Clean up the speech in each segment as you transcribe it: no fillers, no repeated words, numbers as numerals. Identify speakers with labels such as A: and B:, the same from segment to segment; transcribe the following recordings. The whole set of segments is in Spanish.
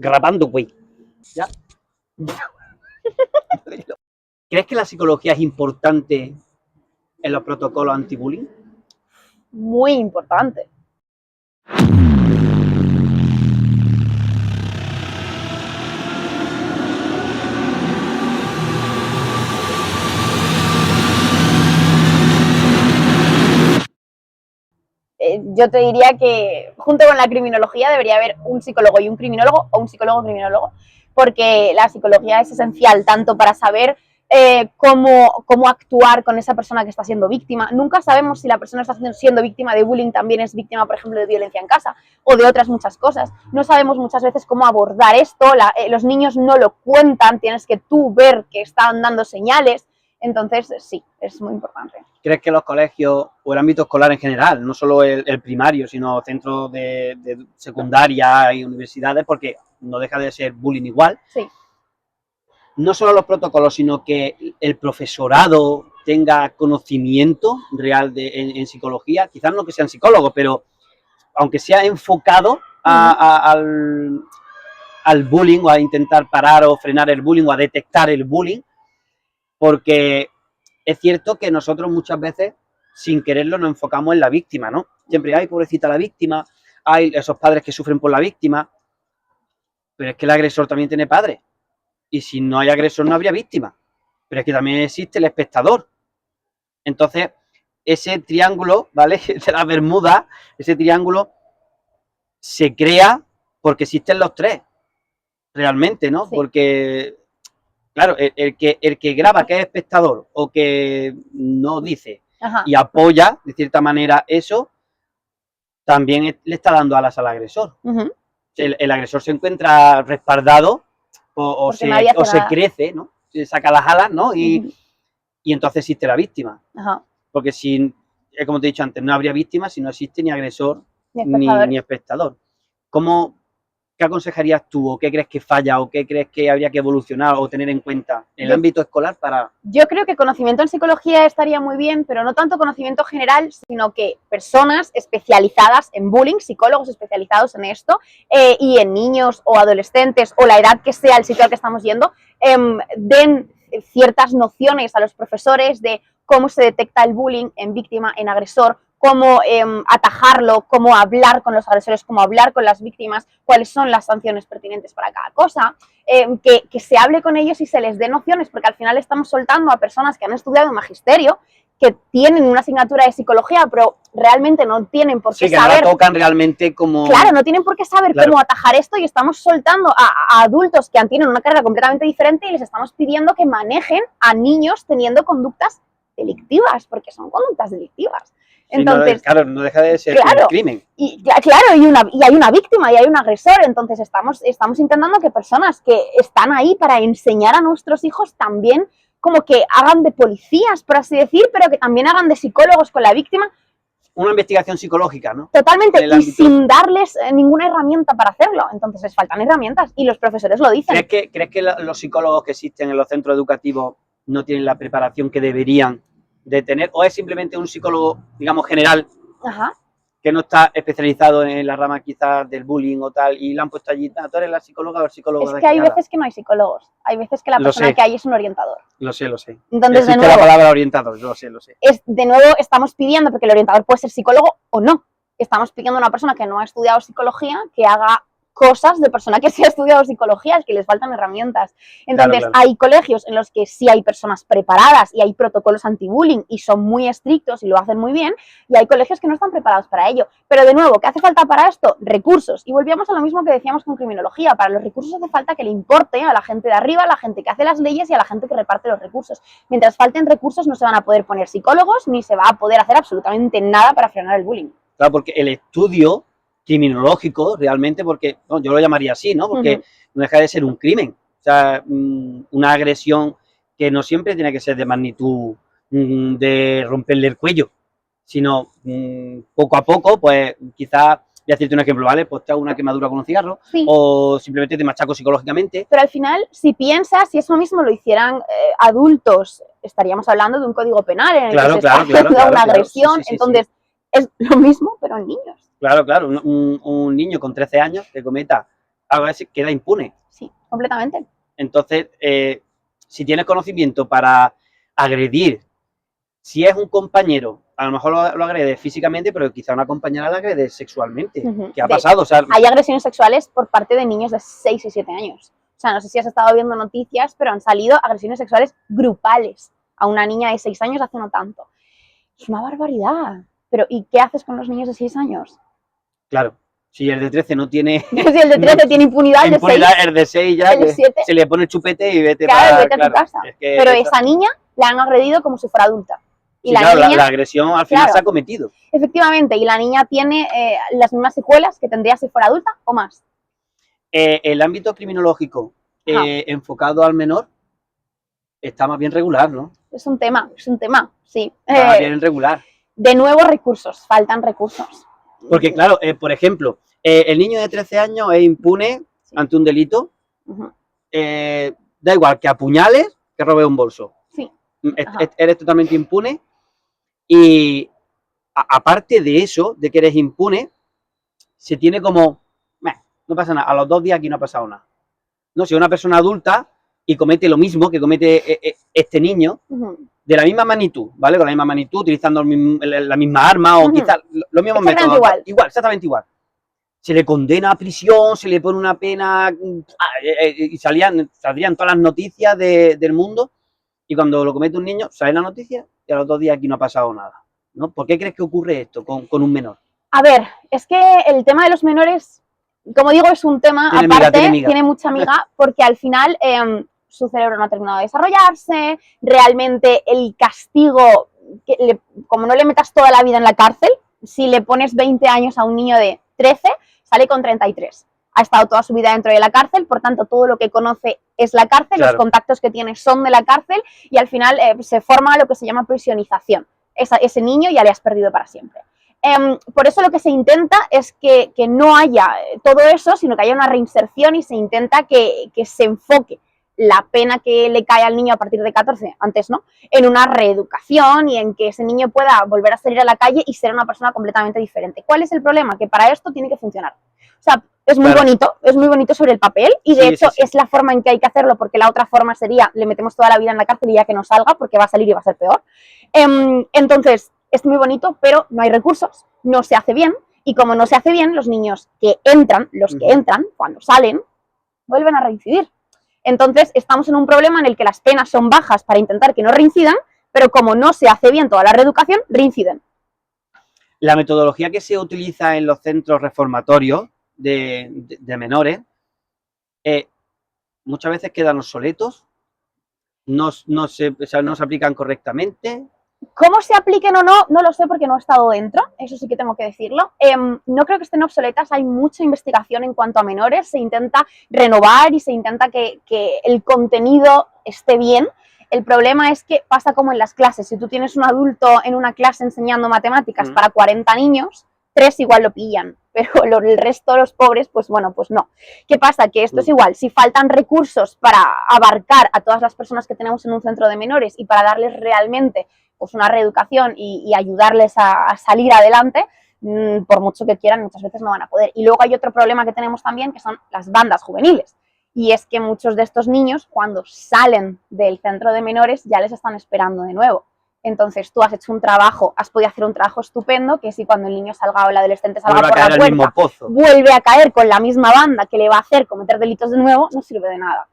A: Grabando, güey. ¿Ya? ¿Crees que la psicología es importante en los protocolos anti-bullying?
B: Muy importante. Yo te diría que junto con la criminología debería haber un psicólogo y un criminólogo, o un psicólogo criminólogo, porque la psicología es esencial tanto para saber cómo actuar con esa persona que está siendo víctima. Nunca sabemos si la persona está siendo víctima de bullying también es víctima, por ejemplo, de violencia en casa o de otras muchas cosas. No sabemos muchas veces cómo abordar esto, los niños no lo cuentan, tienes que tú ver que están dando señales. Entonces, sí, es muy importante.
A: ¿Crees que los colegios o el ámbito escolar en general, no solo el primario, sino centros de secundaria y universidades, porque no deja de ser bullying igual,
B: sí,
A: no solo los protocolos, sino que el profesorado tenga conocimiento real en psicología, quizás no que sean psicólogos, pero aunque sea enfocado al bullying o a intentar parar o frenar el bullying o a detectar el bullying, porque es cierto que nosotros muchas veces, sin quererlo, nos enfocamos en la víctima, ¿no? Siempre hay, pobrecita la víctima, hay esos padres que sufren por la víctima, pero es que el agresor también tiene padres. Y si no hay agresor, no habría víctima. Pero es que también existe el espectador. Entonces, ese triángulo, ¿vale? De la Bermuda, ese triángulo se crea porque existen los tres, realmente, ¿no?
B: Sí.
A: Porque, claro, el que graba, que es espectador, o que no dice,
B: Ajá.
A: y apoya, de cierta manera, eso, también le está dando alas al agresor. El agresor se encuentra respaldado o se crece, ¿no? Se saca las alas, ¿no? Y entonces existe la víctima.
B: Ajá.
A: Porque si, como te he dicho antes, no habría víctima si no existe ni agresor ni espectador. ¿Qué aconsejarías tú o qué crees que falla o qué crees que habría que evolucionar o tener en cuenta en el ámbito escolar para...?
B: Yo creo que conocimiento en psicología estaría muy bien, pero no tanto conocimiento general, sino que personas especializadas en bullying, psicólogos especializados en esto, y en niños o adolescentes o la edad que sea el sitio al que estamos yendo, den ciertas nociones a los profesores de cómo se detecta el bullying en víctima, en agresor, cómo atajarlo, cómo hablar con los agresores, cómo hablar con las víctimas, cuáles son las sanciones pertinentes para cada cosa, que se hable con ellos y se les dé nociones, porque al final estamos soltando a personas que han estudiado magisterio, que tienen una asignatura de psicología, pero realmente no tienen por qué saber.
A: Sí, que no la tocan realmente como...
B: Claro, no tienen por qué saber cómo atajar esto y estamos soltando a adultos que tienen una carrera completamente diferente y les estamos pidiendo que manejen a niños teniendo conductas delictivas, porque son conductas delictivas. Entonces,
A: sí, no deja de ser un crimen.
B: Y hay una víctima y hay un agresor, entonces estamos intentando que personas que están ahí para enseñar a nuestros hijos también como que hagan de policías, por así decir, pero que también hagan de psicólogos con la víctima.
A: Una investigación psicológica, ¿no?
B: Totalmente, y sin darles ninguna herramienta para hacerlo. Entonces les faltan herramientas y los profesores lo dicen.
A: ¿Crees que los psicólogos que existen en los centros educativos no tienen la preparación que deberían de tener? ¿O es simplemente un psicólogo, digamos, general, que no está especializado en la rama quizás del bullying o tal, y le han puesto allí, tú eres la psicóloga o el psicólogo?
B: Es que hay veces que no hay psicólogos, hay veces que la persona que hay es un orientador.
A: Lo sé.
B: Entonces,
A: existe de nuevo, la palabra orientador, lo sé.
B: De nuevo, estamos pidiendo, porque el orientador puede ser psicólogo o no, estamos pidiendo a una persona que no ha estudiado psicología que haga cosas de persona que sí ha estudiado psicología, es que les faltan herramientas. Entonces, hay colegios en los que sí hay personas preparadas y hay protocolos anti-bullying y son muy estrictos y lo hacen muy bien, y hay colegios que no están preparados para ello. Pero de nuevo, ¿qué hace falta para esto? Recursos. Y volvíamos a lo mismo que decíamos con criminología. Para los recursos hace falta que le importe a la gente de arriba, a la gente que hace las leyes y a la gente que reparte los recursos. Mientras falten recursos no se van a poder poner psicólogos ni se va a poder hacer absolutamente nada para frenar el bullying.
A: Claro, porque el estudio criminológico, realmente, porque yo lo llamaría así, ¿no? Porque no deja de ser un crimen. O sea, una agresión que no siempre tiene que ser de magnitud de romperle el cuello, sino poco a poco, pues quizás, voy a decirte un ejemplo, ¿vale? Pues te hago una quemadura con un cigarro, o simplemente te machaco psicológicamente.
B: Pero al final, si piensas, si eso mismo lo hicieran adultos, estaríamos hablando de un código penal en el que se está haciendo una agresión, entonces es lo mismo, pero en niños.
A: Claro, un niño con 13 años que cometa a veces queda impune.
B: Sí, completamente.
A: Entonces, si tienes conocimiento para agredir, si es un compañero, a lo mejor lo agrede físicamente, pero quizá una compañera la agrede sexualmente. ¿Qué ha pasado? O sea,
B: hay agresiones sexuales por parte de niños de 6 y 7 años. O sea, no sé si has estado viendo noticias, pero han salido agresiones sexuales grupales a una niña de 6 años hace no tanto. Es una barbaridad. Pero ¿y qué haces con los niños de 6 años?
A: Claro, si el de 13 no tiene...
B: Si el de 13 tiene impunidad, el de 6...
A: el de 6 ya,
B: el de 7,
A: se le pone el chupete y vete,
B: vete a tu casa.
A: Es que
B: pero esa niña la han agredido como si fuera adulta. Y
A: sí,
B: la,
A: claro,
B: niña,
A: la agresión al final se ha cometido.
B: Efectivamente, y la niña tiene las mismas secuelas que tendría si fuera adulta o más.
A: El ámbito criminológico enfocado al menor está más bien regular, ¿no?
B: Es un tema, sí.
A: Está más bien regular.
B: De nuevo, recursos, faltan recursos.
A: Porque, claro, por ejemplo, el niño de 13 años es impune ante un delito. Da igual que apuñales que robe un bolso.
B: Sí.
A: Eres totalmente impune. Y aparte de eso, de que eres impune, se tiene como, no pasa nada, a los 2 días aquí no ha pasado nada. No, si una persona adulta y comete lo mismo que comete este niño, de la misma magnitud, ¿vale? Con la misma magnitud, utilizando la misma arma o quizás los mismos métodos. Igual, exactamente igual. Se le condena a prisión, se le pone una pena y saldrían todas las noticias del mundo, y cuando lo comete un niño, sale la noticia y a los 2 días aquí no ha pasado nada, ¿no? ¿Por qué crees que ocurre esto con un menor?
B: A ver, es que el tema de los menores, como digo, es un tema aparte, tiene mucha amiga, porque al final su cerebro no ha terminado de desarrollarse, realmente el castigo, como no le metas toda la vida en la cárcel, si le pones 20 años a un niño de 13, sale con 33. Ha estado toda su vida dentro de la cárcel, por tanto todo lo que conoce es la cárcel, los contactos que tiene son de la cárcel, y al final se forma lo que se llama prisionización. Ese niño ya le has perdido para siempre. Por eso lo que se intenta es que no haya todo eso, sino que haya una reinserción, y se intenta que se enfoque la pena que le cae al niño a partir de 14, antes no, en una reeducación y en que ese niño pueda volver a salir a la calle y ser una persona completamente diferente. ¿Cuál es el problema? Que para esto tiene que funcionar. O sea, es muy bonito sobre el papel, y de hecho es la forma en que hay que hacerlo, porque la otra forma sería, le metemos toda la vida en la cárcel y ya que no salga, porque va a salir y va a ser peor. Entonces, es muy bonito, pero no hay recursos, no se hace bien, y como no se hace bien, los niños que entran, cuando salen, vuelven a reincidir. Entonces, estamos en un problema en el que las penas son bajas para intentar que no reincidan, pero como no se hace bien toda la reeducación, reinciden.
A: La metodología que se utiliza en los centros reformatorios de menores muchas veces quedan obsoletos, no se aplican correctamente.
B: ¿Cómo se apliquen o no? No lo sé, porque no he estado dentro, eso sí que tengo que decirlo. No creo que estén obsoletas, hay mucha investigación en cuanto a menores, se intenta renovar y se intenta que el contenido esté bien. El problema es que pasa como en las clases. Si tú tienes un adulto en una clase enseñando matemáticas para 40 niños, 3 igual lo pillan, pero el resto, los pobres, pues bueno, pues no. ¿Qué pasa? Que esto es igual, si faltan recursos para abarcar a todas las personas que tenemos en un centro de menores y para darles realmente pues una reeducación y ayudarles a salir adelante, por mucho que quieran, muchas veces no van a poder. Y luego hay otro problema que tenemos también, que son las bandas juveniles. Y es que muchos de estos niños, cuando salen del centro de menores, ya les están esperando de nuevo. Entonces tú has hecho un trabajo, has podido hacer un trabajo estupendo, que si cuando el niño salga o el adolescente salga por la puerta, vuelve a caer con la misma banda que le va a hacer cometer delitos de nuevo, no sirve de nada.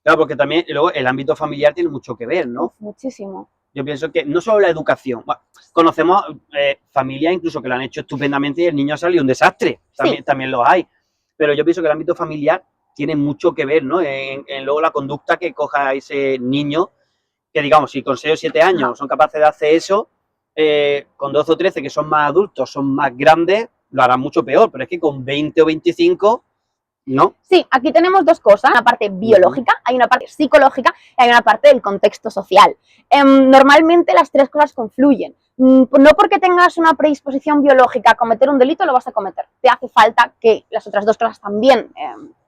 A: Claro, porque también luego el ámbito familiar tiene mucho que ver, ¿no?
B: Muchísimo.
A: Yo pienso que no solo la educación, conocemos familias incluso que lo han hecho estupendamente y el niño ha salido un desastre, también los hay, pero yo pienso que el ámbito familiar tiene mucho que ver, ¿no? En luego la conducta que coja ese niño, que digamos, si con 6 o 7 años son capaces de hacer eso, con 12 o 13 que son más adultos, son más grandes, lo harán mucho peor, pero es que con 20 o 25... ¿no?
B: Sí, aquí tenemos dos cosas, una parte biológica, hay una parte psicológica y hay una parte del contexto social. Normalmente las tres cosas confluyen. No porque tengas una predisposición biológica a cometer un delito lo vas a cometer. Te hace falta que las otras dos cosas también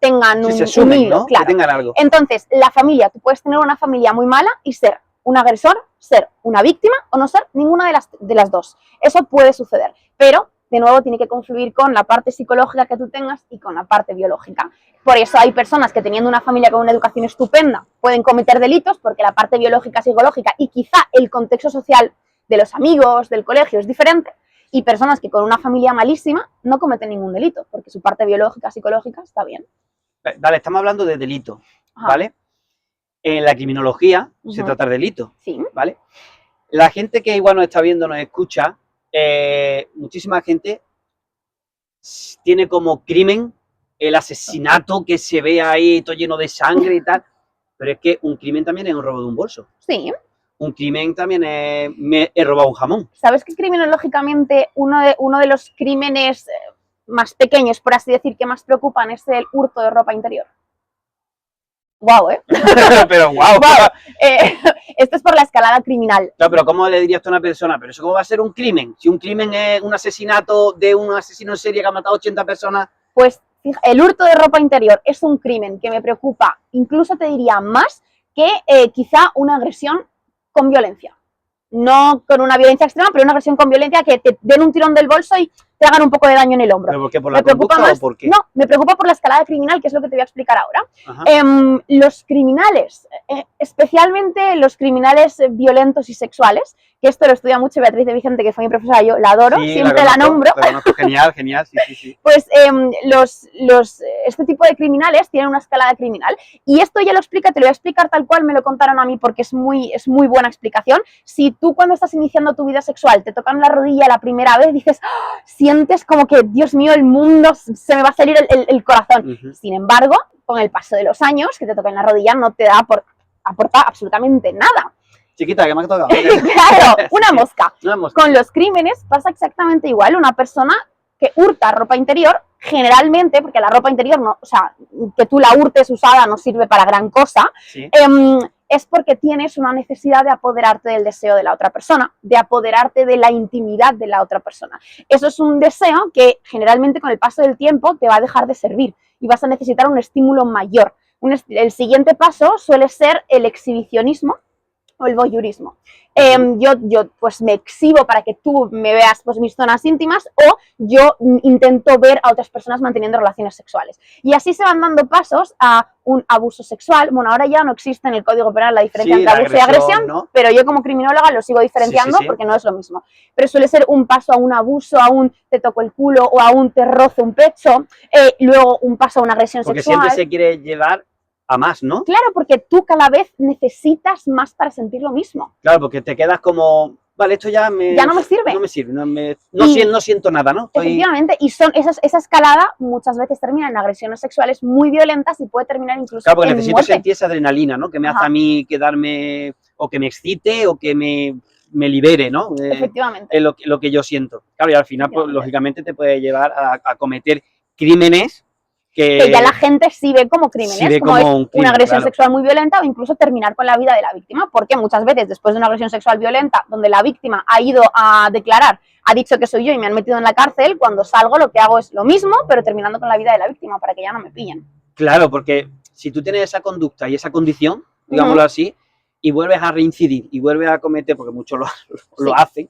B: tengan un hilo,
A: ¿no?
B: Claro.
A: Que tengan algo.
B: Entonces, la familia, tú puedes tener una familia muy mala y ser un agresor, ser una víctima o no ser ninguna de las dos. Eso puede suceder, pero de nuevo tiene que confluir con la parte psicológica que tú tengas y con la parte biológica. Por eso hay personas que teniendo una familia con una educación estupenda pueden cometer delitos porque la parte biológica, psicológica y quizá el contexto social de los amigos, del colegio es diferente, y personas que con una familia malísima no cometen ningún delito porque su parte biológica, psicológica está bien.
A: Vale, estamos hablando de delito,
B: Ajá.
A: ¿vale? En la criminología se trata de delito,
B: Sí.
A: ¿vale? La gente que igual nos está viendo, nos escucha, muchísima gente tiene como crimen el asesinato que se ve ahí todo lleno de sangre y tal, pero es que un crimen también es un robo de un bolso.
B: Sí.
A: Un crimen también es, me he robado un jamón.
B: ¿Sabes que criminológicamente uno de los crímenes más pequeños, por así decir, que más preocupan es el hurto de ropa interior? Guau, ¿eh?
A: Pero guau.
B: Esto es por la escalada criminal.
A: No, pero ¿cómo le dirías a una persona? ¿Pero eso cómo va a ser un crimen? Si un crimen es un asesinato de un asesino en serie que ha matado 80 personas.
B: Pues el hurto de ropa interior es un crimen que me preocupa, incluso te diría más que quizá una agresión con violencia. No con una violencia extrema, pero una agresión con violencia que te den un tirón del bolso y te hagan un poco de daño en el hombro.
A: ¿Pero por qué? ¿Por la conducta o por qué?
B: No, me preocupa por la escalada criminal, que es lo que te voy a explicar ahora. Los criminales, especialmente los criminales violentos y sexuales, que esto lo estudia mucho Beatriz de Vicente, que fue mi profesora, yo la adoro,
A: Sí,
B: siempre la nombro.
A: La conozco, genial, genial, sí, sí, sí.
B: Pues este tipo de criminales tienen una escalada criminal, y esto ya lo explica, te lo voy a explicar tal cual me lo contaron a mí porque es muy buena explicación. Si tú cuando estás iniciando tu vida sexual te tocan la rodilla la primera vez, dices, ¡oh!, sientes como que, Dios mío, el mundo, se me va a salir el corazón. Sin embargo, con el paso de los años, que te toquen la rodilla no te da aporta absolutamente nada.
A: Chiquita, que me ha tocado.
B: Claro, una mosca.
A: Una mosca.
B: Con los crímenes pasa exactamente igual. Una persona que hurta ropa interior, generalmente, porque la ropa interior, no, o sea, que tú la hurtes usada no sirve para gran cosa,
A: Sí.
B: Es porque tienes una necesidad de apoderarte del deseo de la otra persona, de apoderarte de la intimidad de la otra persona. Eso es un deseo que generalmente con el paso del tiempo te va a dejar de servir y vas a necesitar un estímulo mayor. El siguiente paso suele ser el exhibicionismo o el voyeurismo. Yo pues me exhibo para que tú me veas pues mis zonas íntimas, o yo intento ver a otras personas manteniendo relaciones sexuales. Y así se van dando pasos a un abuso sexual. Bueno, ahora ya no existe en el Código Penal la diferencia entre abuso y agresión, ¿no? Pero yo como criminóloga lo sigo diferenciando porque no es lo mismo. Pero suele ser un paso a un abuso, a un te toco el culo o a un te rozo un pecho, luego un paso a una agresión sexual.
A: Porque siempre se quiere llevar a más, ¿no?
B: Claro, porque tú cada vez necesitas más para sentir lo mismo.
A: Claro, porque te quedas como, vale, esto ya no me sirve. No me sirve, no siento nada, ¿no?
B: Efectivamente, y esa escalada muchas veces termina en agresiones sexuales muy violentas y puede terminar incluso
A: claro, porque
B: en
A: necesito
B: muerte.
A: sentir esa adrenalina, ¿no? Que me hace a mí quedarme, o que me excite, o que me libere, ¿no?
B: Efectivamente.
A: Es lo que yo siento. Claro, y al final, pues, lógicamente, te puede llevar a cometer crímenes que
B: ya la gente sí ve como crímenes,
A: sí ve
B: como
A: un crimen,
B: una agresión sexual muy violenta, o incluso terminar con la vida de la víctima, porque muchas veces después de una agresión sexual violenta, donde la víctima ha ido a declarar, ha dicho que soy yo y me han metido en la cárcel, cuando salgo lo que hago es lo mismo, pero terminando con la vida de la víctima, para que ya no me pillen. Claro,
A: porque si tú tienes esa conducta y esa condición, digámoslo así, y vuelves a reincidir y vuelves a cometer, porque muchos lo hacen,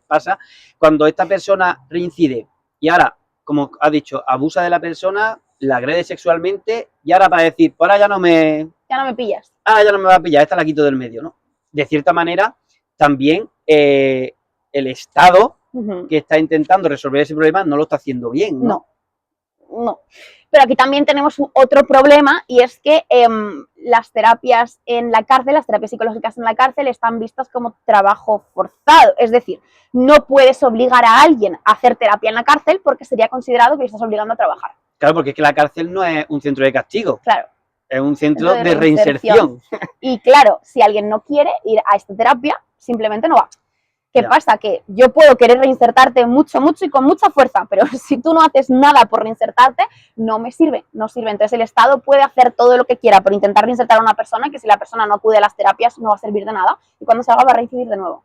A: pasa, cuando esta persona reincide y ahora, como has dicho, abusa de la persona, la agrede sexualmente, y ahora para decir, pues ahora ya no me
B: pillas.
A: Ahora ya no me va a pillar, esta la quito del medio, ¿no? De cierta manera, también el Estado que está intentando resolver ese problema no lo está haciendo bien, ¿no?
B: No. Pero aquí también tenemos otro problema, y es que las terapias en la cárcel, las terapias psicológicas en la cárcel están vistas como trabajo forzado. Es decir, no puedes obligar a alguien a hacer terapia en la cárcel porque sería considerado que le estás obligando a trabajar.
A: Claro, porque es que la cárcel no es un centro de castigo.
B: Claro.
A: Es un centro de reinserción.
B: Y claro, si alguien no quiere ir a esta terapia, simplemente no va. ¿Qué pasa? Que yo puedo querer reinsertarte mucho, mucho y con mucha fuerza, pero si tú no haces nada por reinsertarte, no me sirve, no sirve. Entonces el Estado puede hacer todo lo que quiera por intentar reinsertar a una persona, que si la persona no acude a las terapias no va a servir de nada, y cuando salga va a reincidir de nuevo.